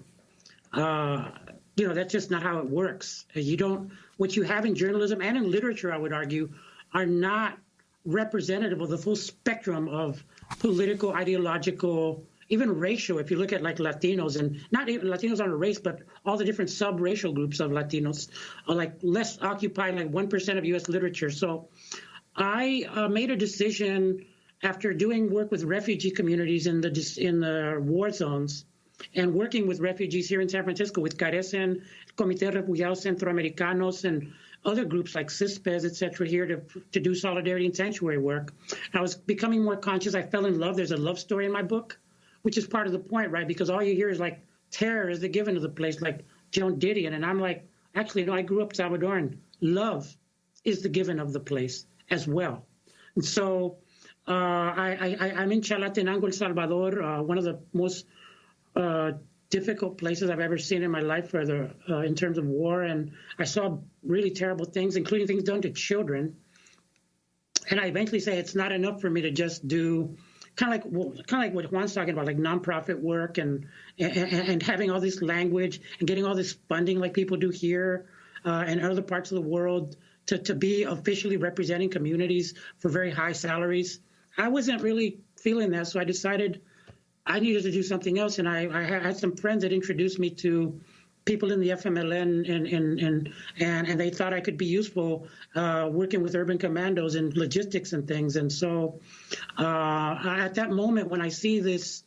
that's just not how it works. What you have in journalism and in literature, I would argue, are not representative of the full spectrum of political, ideological, even racial. If you look at like Latinos, and not even Latinos on a race, but all the different sub-racial groups of Latinos are like less occupied, like 1% of U.S. literature. So I made a decision after doing work with refugee communities in the war zones and working with refugees here in San Francisco with Carecen, Comité de Refugiados Centroamericanos, and other groups like CISPES, et cetera, here to do solidarity and sanctuary work. I was becoming more conscious. I fell in love. There's a love story in my book, which is part of the point, right? Because all you hear is like terror is the given of the place, like Joan Didion. And I'm like, actually, no, I grew up Salvadoran. Love is the given of the place as well. And so I'm in Chalatenango, El Salvador, one of the most difficult places I've ever seen in my life in terms of war. And I saw really terrible things, including things done to children. And I eventually say it's not enough for me to just do kind of like what Juan's talking about, like nonprofit work and having all this language and getting all this funding like people do here and other parts of the world to be officially representing communities for very high salaries. I wasn't really feeling that, so I decided I needed to do something else. And I had some friends that introduced me to people in the FMLN, and they thought I could be useful working with urban commandos and logistics and things. And so at that moment, when I see this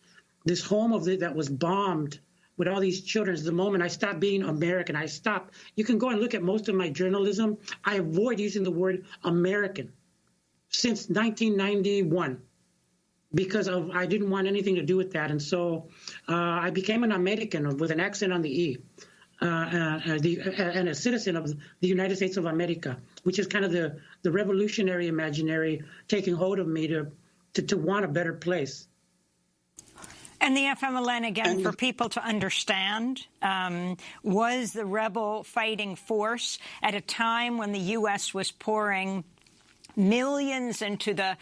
home that was bombed with all these children, is the moment I stopped being American. You can go and look at most of my journalism. I avoid using the word American since 1991. Because I didn't want anything to do with that. And so I became an American with an accent on the E and a citizen of the United States of America, which is kind of the revolutionary imaginary taking hold of me to want a better place. And the FMLN, again, for people to understand, was the rebel fighting force at a time when the U.S. was pouring millions into the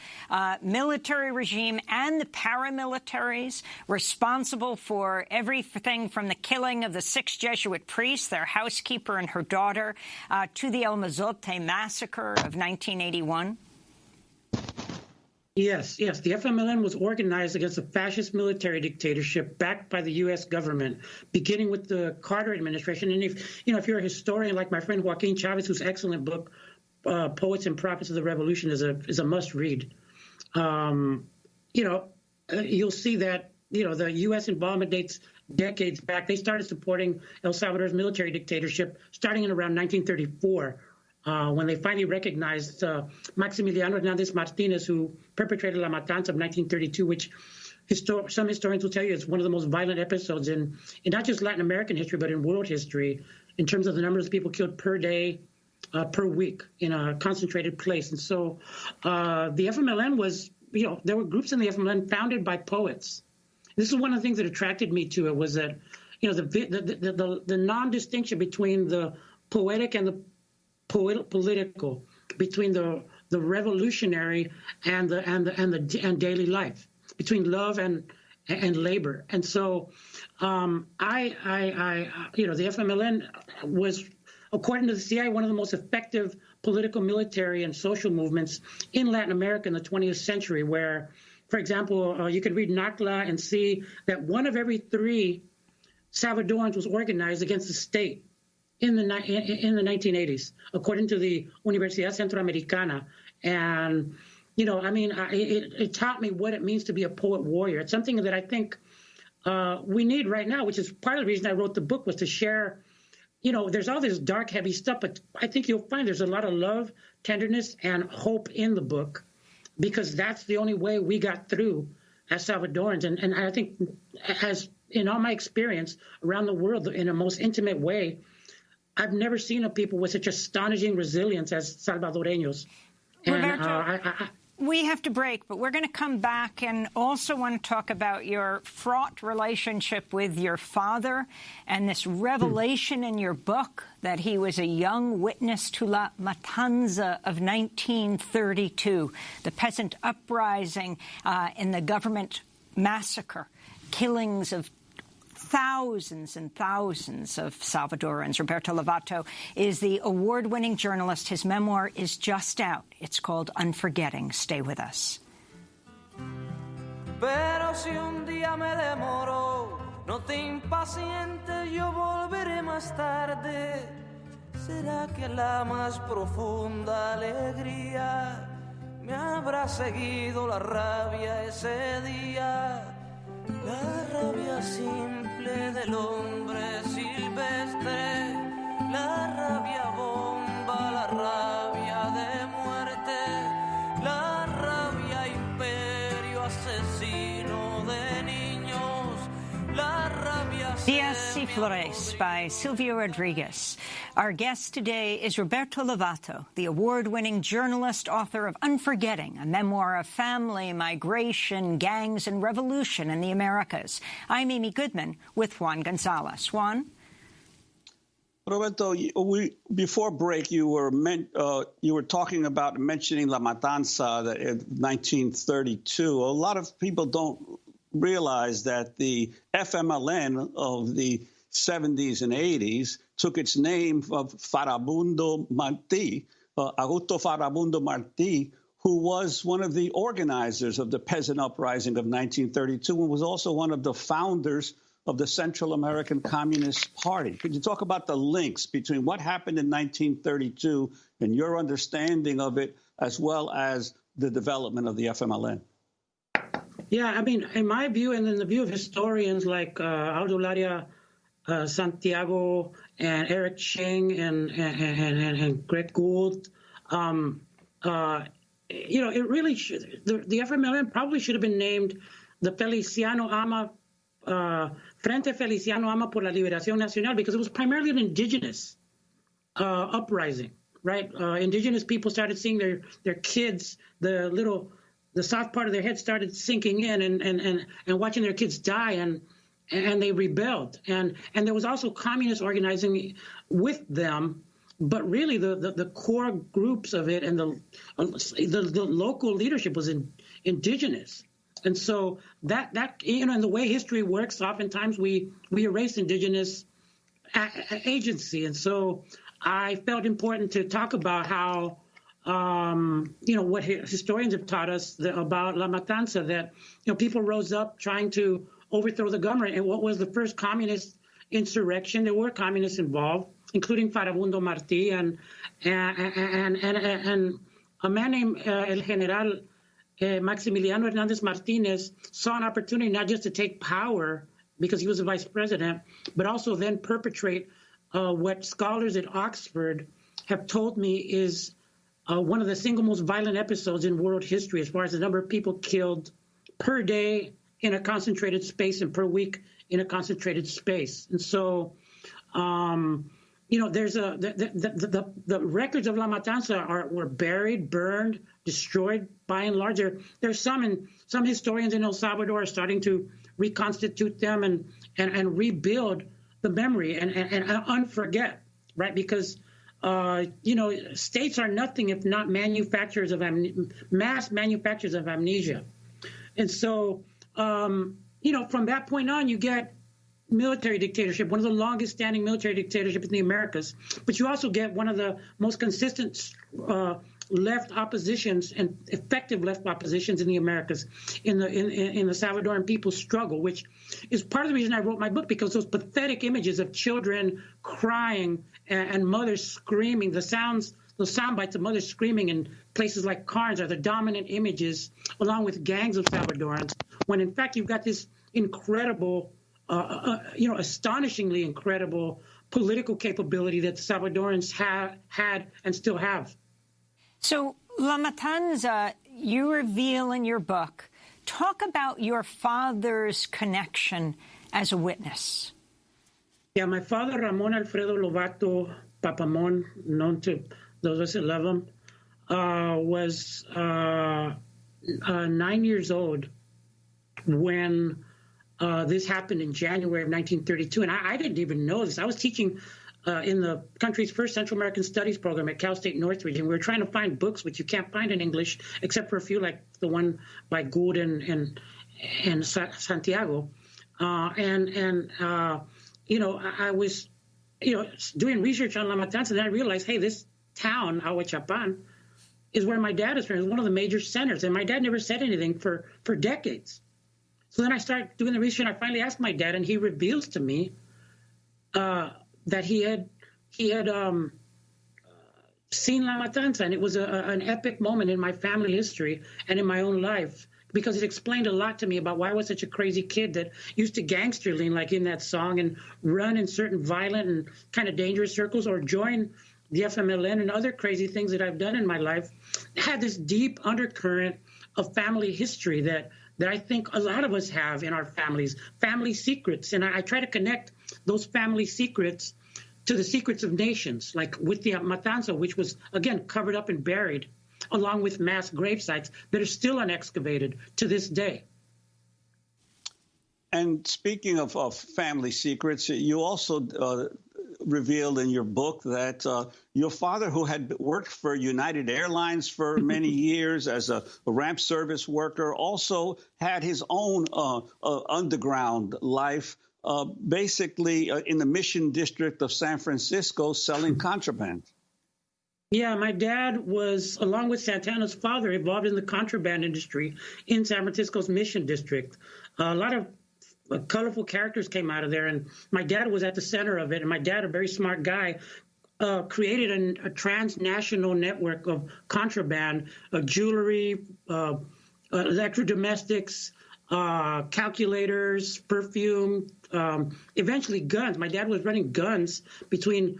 military regime and the paramilitaries responsible for everything from the killing of the 6 Jesuit priests, their housekeeper and her daughter, to the El Mozote massacre of 1981? Yes. The FMLN was organized against a fascist military dictatorship backed by the U.S. government, beginning with the Carter administration. And if you're a historian like my friend Joaquin Chavez, whose excellent book, Poets and Prophets of the Revolution, is a must-read. You'll see that the U.S. involvement dates decades back. They started supporting El Salvador's military dictatorship starting in around 1934, when they finally recognized Maximiliano Hernández Martínez, who perpetrated La Matanza of 1932, which some historians will tell you is one of the most violent episodes in not just Latin American history, but in world history, in terms of the numbers of people killed per day, per week in a concentrated place. And so the FMLN was, there were groups in the FMLN founded by poets. This is one of the things that attracted me to it, was that, the non-distinction between the poetic and the political, between the revolutionary and daily life, between love and labor. And so the FMLN was, according to the CIA, one of the most effective political, military, and social movements in Latin America in the 20th century, where, for example, you could read NACLA and see that 1 of every 3 Salvadorans was organized against the state in the 1980s, according to the Universidad Centroamericana. And, it taught me what it means to be a poet warrior. It's something that I think we need right now, which is part of the reason I wrote the book, was to share. There's all this dark, heavy stuff, but I think you'll find there's a lot of love, tenderness, and hope in the book, because that's the only way we got through as Salvadorans. And I think, as in all my experience around the world in a most intimate way, I've never seen a people with such astonishing resilience as Salvadoreños. Roberto, we have to break, but we're going to come back and also want to talk about your fraught relationship with your father and this revelation in your book that he was a young witness to La Matanza of 1932, the peasant uprising in the government massacre, killings of thousands and thousands of Salvadorans. Roberto Lovato is the award-winning journalist. His memoir is just out. It's called Unforgetting. Stay with us. Pero si un día me demoro, no te impacientes, yo volveré más tarde. ¿Será que la más profunda alegría me habrá seguido la rabia ese día? La rabia simple del hombre silvestre, la rabia bomba, la rabia de muerte, la rabia imperio asesino de niños, la rabia... Días y Flores by Silvio Rodriguez. Our guest today is Roberto Lovato, the award-winning journalist, author of Unforgetting, a memoir of family, migration, gangs, and revolution in the Americas. I'm Amy Goodman with Juan Gonzalez. Juan? Roberto, before break, you were talking about mentioning La Matanza in 1932. A lot of people don't realize that the FMLN of the 70s and 80s took its name of Farabundo Martí, Augusto Farabundo Martí, who was one of the organizers of the peasant uprising of 1932 and was also one of the founders of the Central American Communist Party. Could you talk about the links between what happened in 1932 and your understanding of it, as well as the development of the FMLN? Yeah, I mean, in my view, and in the view of historians like Aldo Laria Santiago and Eric Ching and Greg Gould, you know, it really should, the FMLN probably should have been named the Feliciano Ama, Frente Feliciano Ama por la Liberación Nacional, because it was primarily an indigenous uprising, right? Indigenous people started seeing their kids, the soft part of their head started sinking in and watching their kids die, and they rebelled. And there was also communist organizing with them, but really the core groups of it and the local leadership was indigenous. And so that you know, and the way history works, oftentimes we erase indigenous agency. And so I felt important to talk about how you know, what historians have taught us about La Matanza, that, you know, people rose up trying to overthrow the government. And what was the first communist insurrection? There were communists involved, including Farabundo Martí and a man named El General Maximiliano Hernandez Martinez saw an opportunity not just to take power because he was the vice president, but also then perpetrate what scholars at Oxford have told me is one of the single most violent episodes in world history as far as the number of people killed per day in a concentrated space and per week in a concentrated space. And so, you know, there's the records of La Matanza were buried, burned, destroyed by and large. There's some historians in El Salvador are starting to reconstitute them and rebuild the memory and unforget, right? Because you know, states are nothing if not manufacturers of mass manufacturers of amnesia. And so, you know, from that point on, you get military dictatorship, one of the longest standing military dictatorships in the Americas. But you also get one of the most consistent left oppositions and effective left oppositions in the Americas, in the Salvadoran people's struggle, which is part of the reason I wrote my book, because those pathetic images of children crying and mothers screaming, those sound bites of mothers screaming in places like Carnes are the dominant images, along with gangs of Salvadorans, when in fact you've got this incredible, you know, astonishingly incredible political capability that the Salvadorans had and still have. So, La Matanza, you reveal in your book, talk about your father's connection as a witness. Yeah, my father, Ramon Alfredo Lovato Papamon, known to those that love him, was 9 years old when this happened in January of 1932. And I didn't even know this. I was teaching in the country's first Central American Studies program at Cal State Northridge, and we were trying to find books which you can't find in English, except for a few like the one by Gould and Santiago. I was, doing research on La Matanza, and I realized, hey, this town, Ahuachapan, is where my dad is from. It's one of the major centers, and my dad never said anything for decades. So then I started doing the research, and I finally asked my dad, and he reveals to me that he had seen La Matanza, and it was an epic moment in my family history and in my own life, because it explained a lot to me about why I was such a crazy kid that used to gangster lean, like in that song, and run in certain violent and kind of dangerous circles, or join the FMLN and other crazy things that I've done in my life. It had this deep undercurrent of family history that I think a lot of us have in our families, family secrets. And I try to connect those family secrets to the secrets of nations, like with the Matanza, which was, again, covered up and buried, along with mass grave sites that are still unexcavated to this day. And speaking of family secrets, you also revealed in your book that your father, who had worked for United Airlines for many years as a ramp service worker, also had his own underground life, basically in the Mission District of San Francisco, selling contraband. Yeah, my dad was, along with Santana's father, involved in the contraband industry in San Francisco's Mission District. A lot of colorful characters came out of there, and my dad was at the center of it. And my dad, a very smart guy, created a transnational network of contraband, jewelry, electrodomestics, calculators, perfume, eventually guns. My dad was running guns between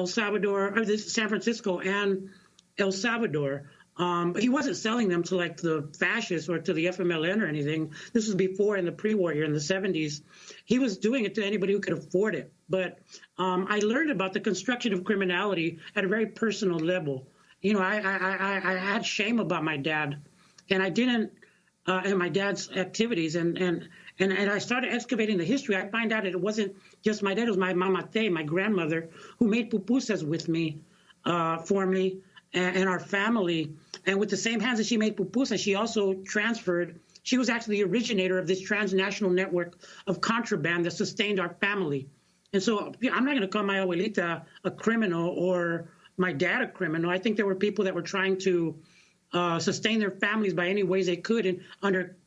San Francisco and El Salvador. But he wasn't selling them to like the fascists or to the FMLN or anything. This was before, in the pre-war year in the 70s. He was doing it to anybody who could afford it. But I learned about the construction of criminality at a very personal level. I had shame about my dad, and I didn't, and my dad's activities. And I started excavating the history. I find out that it wasn't just my dad. It was my mamate, my grandmother, who made pupusas with me, for me, and our family. And with the same hands that she made pupusas, she also transferred. She was actually the originator of this transnational network of contraband that sustained our family. And so I'm not going to call my abuelita a criminal or my dad a criminal. I think there were people that were trying to sustain their families by any ways they could, and under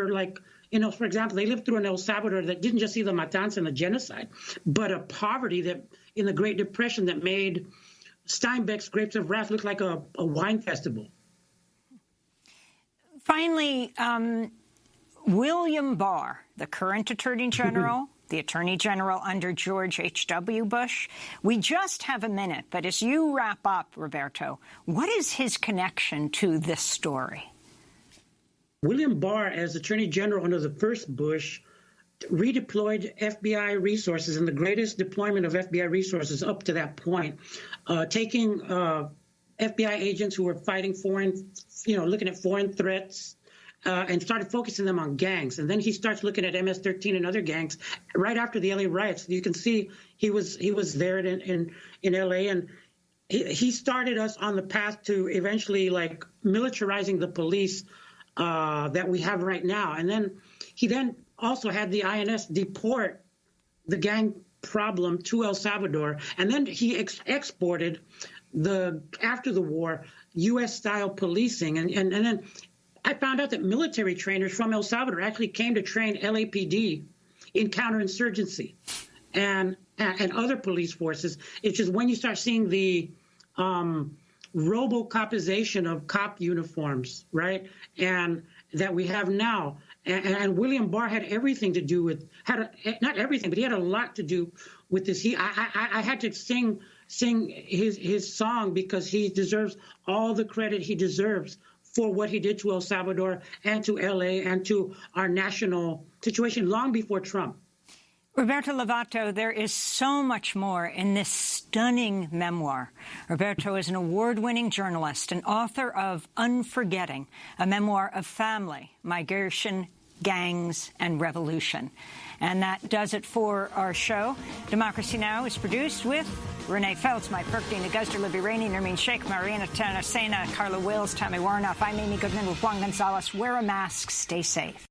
like, for example, they lived through an El Salvador that didn't just see the matanza and the genocide, but a poverty that in the Great Depression that made Steinbeck's Grapes of Wrath look like a wine festival. Finally, William Barr, the current Attorney General, the Attorney General under George H.W. Bush. We just have a minute, but as you wrap up, Roberto, what is his connection to this story? William Barr, as Attorney General under the first Bush, redeployed FBI resources, and the greatest deployment of FBI resources up to that point, taking FBI agents who were fighting foreign, looking at foreign threats, and started focusing them on gangs. And then he starts looking at MS-13 and other gangs right after the LA riots. You can see he was there in LA, and he started us on the path to eventually like militarizing the police that we have right now. And then he also had the INS deport the gang problem to El Salvador, and then he exported after the war U.S.-style policing, and then I found out that military trainers from El Salvador actually came to train LAPD in counterinsurgency and other police forces. It's just when you start seeing the robocopization of cop uniforms, right, and that we have now. And William Barr had everything to do with, not everything, but he had a lot to do with this. I had to sing his song because he deserves all the credit he deserves for what he did to El Salvador and to LA and to our national situation long before Trump. Roberto Lovato, there is so much more in this stunning memoir. Roberto is an award-winning journalist and author of Unforgetting, a memoir of family, migration, gangs, and revolution. And that does it for our show. Democracy Now! Is produced with Renee Feltz, Mike Perkdeen, Augusta Libby Rainey, Nermeen Sheikh, Mariana Tanasena, Carla Wills, Tammy Warnoff. I'm Amy Goodman with Juan Gonzalez. Wear a mask. Stay safe.